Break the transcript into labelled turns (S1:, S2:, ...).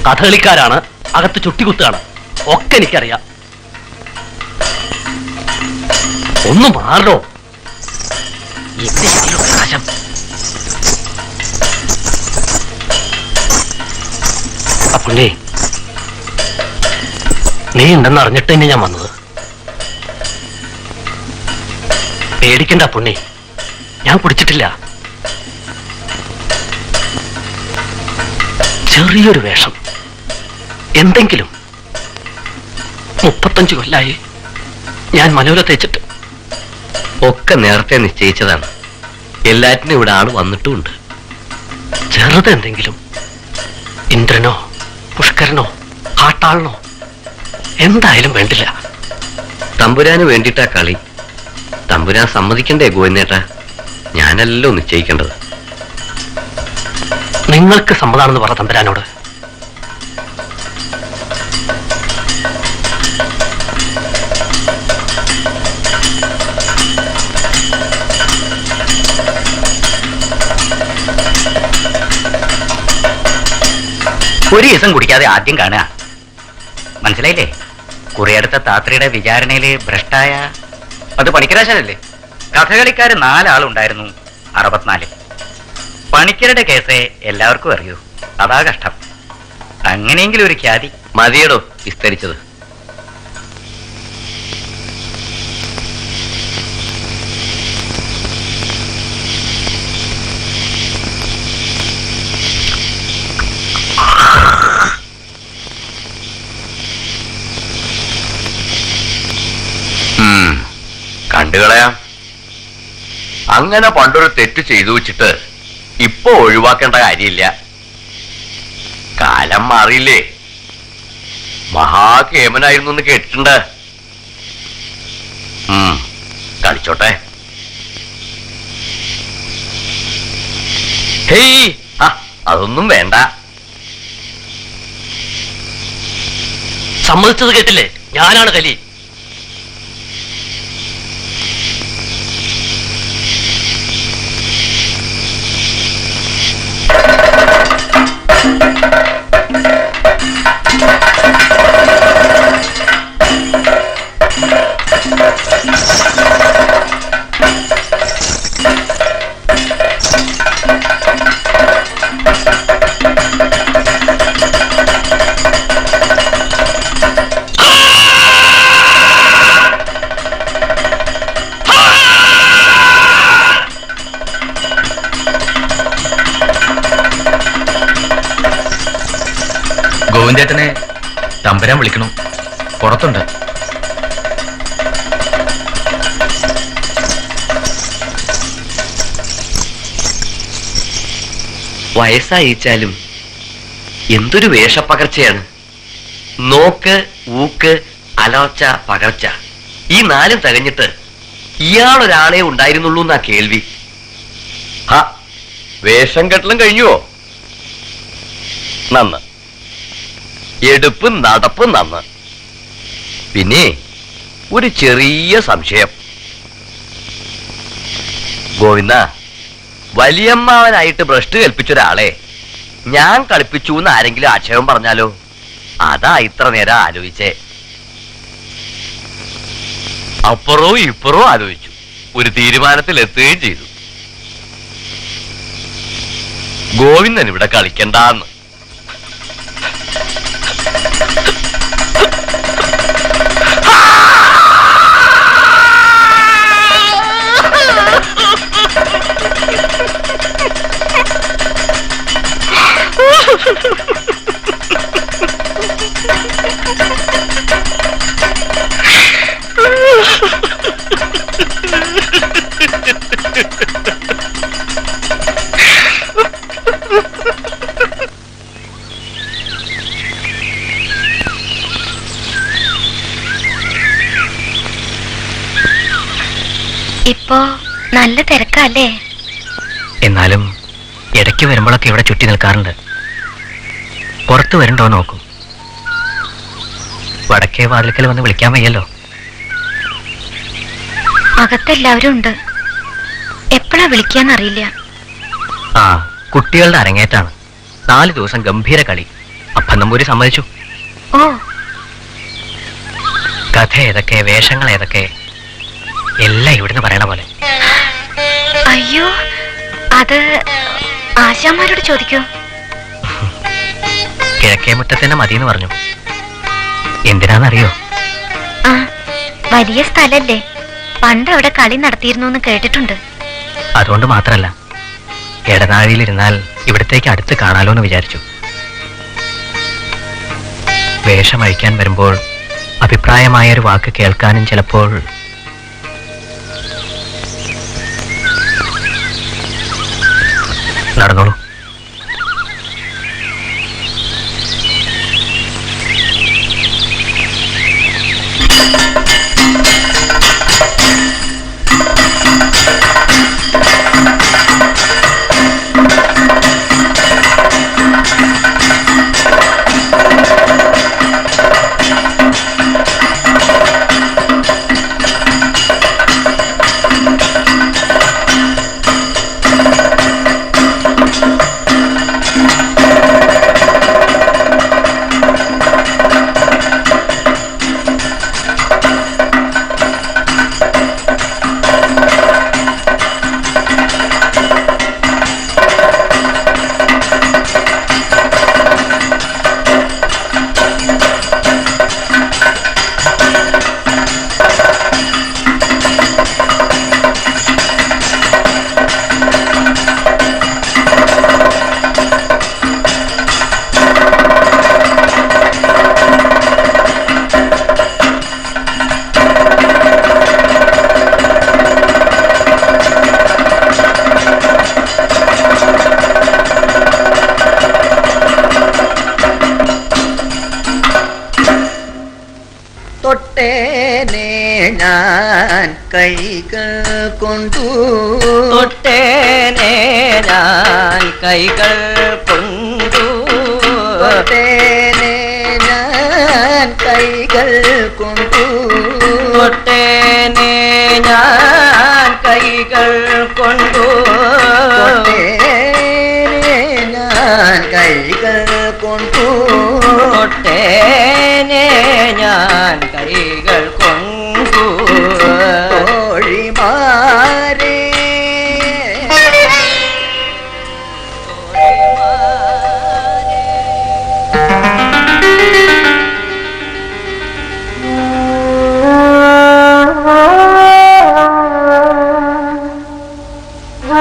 S1: കഥകളിക്കാരാണ്, അകത്ത് ചുട്ടികുത്താണ്, ഒക്കെ എനിക്കറിയാം. ഒന്ന് മാറോ. നാശം. അപ്പുണ്ണി, നീ ഉണ്ടെന്ന് അറിഞ്ഞിട്ട് തന്നെ ഞാൻ വന്നത്. പേടിക്കണ്ട പുണ്ണി, ഞാൻ കുടിച്ചിട്ടില്ല. ചെറിയൊരു വേഷം, എന്തെങ്കിലും. 35 കൊല്ലായി ഞാൻ മനോര തേച്ചിട്ട്.
S2: ഒക്കെ നേരത്തെ നിശ്ചയിച്ചതാണ്. എല്ലാറ്റിനും ഇവിടെ ആള് വന്നിട്ടുമുണ്ട്.
S1: ചെറുതെന്തെങ്കിലും, ഇന്ദ്രനോ പുഷ്കരനോ കാട്ടാളനോ എന്തായാലും വേണ്ടില്ല.
S2: തമ്പുരാന് വേണ്ടിയിട്ടാ കളി. തമ്പുരാൻ സമ്മതിക്കണ്ടേ ഗോവിന്ദേട്ടാ? ഞാനല്ലോ നിശ്ചയിക്കേണ്ടത്.
S1: നിങ്ങൾക്ക് സമ്മതാണെന്ന് പറ തമ്പുരാനോട്.
S3: ഒരു ദിവസം കുടിക്കാതെ ആദ്യം കാണുക. മനസ്സിലായില്ലേ? കുറേയടുത്ത താത്രിയുടെ വിചാരണയില് ഭ്രഷ്ടായ അത് പണിക്കരാശനല്ലേ? കഥകളിക്കാര് 4 ആളുണ്ടായിരുന്നു, 64. പണിക്കരുടെ കേസേ എല്ലാവർക്കും അറിയൂ. അതാ കഷ്ടം. അങ്ങനെയെങ്കിലും ഒരു ഖ്യാതി
S2: മതിയടോ വിസ്തരിച്ചത്. കണ്ടുകളയാം. അങ്ങനെ പണ്ടൊരു തെറ്റ് ചെയ്തു വെച്ചിട്ട് ഇപ്പൊ ഒഴിവാക്കേണ്ട കാര്യമില്ല. കാലം മാറിയില്ലേ? മഹാകേമനായിരുന്നു എന്ന് കേട്ടിട്ടുണ്ട്. കളിച്ചോട്ടെ. ഹേയ്, അതൊന്നും വേണ്ട.
S1: സമ്മതിച്ചത് കേട്ടില്ലേ? ഞാനാണ് കലി.
S3: ഗോവിന്ദേട്ടനെ തമ്പുരാൻ വിളിക്കണം, പുറത്തുണ്ട്.
S2: വയസ്സായിച്ചാലും എന്തൊരു വേഷപ്പകർച്ചയാണ്. നോക്ക്, ഊക്ക്, അലർച്ച, പകർച്ച, ഈ 4 തികഞ്ഞിട്ട് ഇയാളൊരാളെ ഉണ്ടായിരുന്നുള്ളൂ എന്നാ കേൾവി. വേഷം കെട്ടലും കഴിഞ്ഞുവോ? നന്ന്. എടുപ്പ് നടപ്പ് നന്ന്. പിന്നെ ഒരു ചെറിയ സംശയം. ഗോവിന്ദ, വലിയമ്മാവനായിട്ട് ഭ്രഷ്ട് കൽപ്പിച്ചൊരാളെ ഞാൻ കളിപ്പിച്ചു എന്ന് ആരെങ്കിലും ആക്ഷേപം പറഞ്ഞാലോ? അതാ ഇത്ര നേരം ആലോചിച്ചേ. അപ്പുറവും ഇപ്പുറവും ആലോചിച്ചു, ഒരു തീരുമാനത്തിൽ എത്തുകയും ചെയ്തു. ഗോവിന്ദൻ ഇവിടെ കളിക്കണ്ടെന്ന്.
S4: ഇപ്പോ നല്ല തിരക്കല്ലേ?
S1: എന്നാലും ഇടയ്ക്ക് വരുമ്പോഴൊക്കെ ഇവിടെ ചുറ്റി നിൽക്കാറുണ്ട്. പുറത്ത് വരണ്ടോ നോക്കും. വടക്കേ വാതിൽക്കൽ വന്ന് വിളിക്കാൻ വയ്യല്ലോ.
S4: അകത്തെല്ലാവരും ഉണ്ട്. എപ്പോഴാ വിളിക്കാന്നറിയില്ല.
S1: ആ കുട്ടികളുടെ അരങ്ങേറ്റാണ്. 4 ദിവസം ഗംഭീര കളി. അപ്പം നമ്പൂരി സമ്മതിച്ചു.
S4: ഓ,
S1: കഥ ഏതൊക്കെ, വേഷങ്ങൾ ഏതൊക്കെ, എല്ലാം ഇവിടുന്ന് പറയണ പോലെ.
S4: അയ്യോ, അത് ആശാന്മാരോട് ചോദിക്കൂ.
S1: കിഴക്കേ മുറ്റത്തന്നെ മതിയെന്ന് പറഞ്ഞു. എന്തിനാന്നറിയോ?
S4: ആ, വലിയ സ്ഥലല്ലേ, പണ്ട് അവിടെ കളി നടത്തിയിരുന്നു എന്ന് കേട്ടിട്ടുണ്ട്.
S1: അതുകൊണ്ട് മാത്രല്ല, ഇടനാഴിയിലിരുന്നാൽ ഇവിടത്തേക്ക് അടുത്ത് കാണാലോ എന്ന് വിചാരിച്ചു. വേഷം അഴിക്കാൻ വരുമ്പോൾ അഭിപ്രായമായ ഒരു വാക്ക് കേൾക്കാനും ചിലപ്പോൾ. നടന്നോളൂ.
S5: തൊട്ടേനെ ഞാൻ കൈകൾ കൊണ്ടു,
S1: തൊട്ടേനെ ഞാൻ കൈകൾ കൊണ്ടു,
S5: തൊട്ടേനെ ഞാൻ കൈകൾ കൊണ്ടു,
S1: തൊട്ടേനെ ഞാൻ കൈകൾ കൊണ്ടു,
S5: തൊട്ടേനെ ഞാൻ കൈകൾ കൊണ്ടു,
S1: തൊട്ടേനെ ഞാൻ കൈകൾ കൊണ്ടു.
S5: തോഴിമാരേ
S4: ആ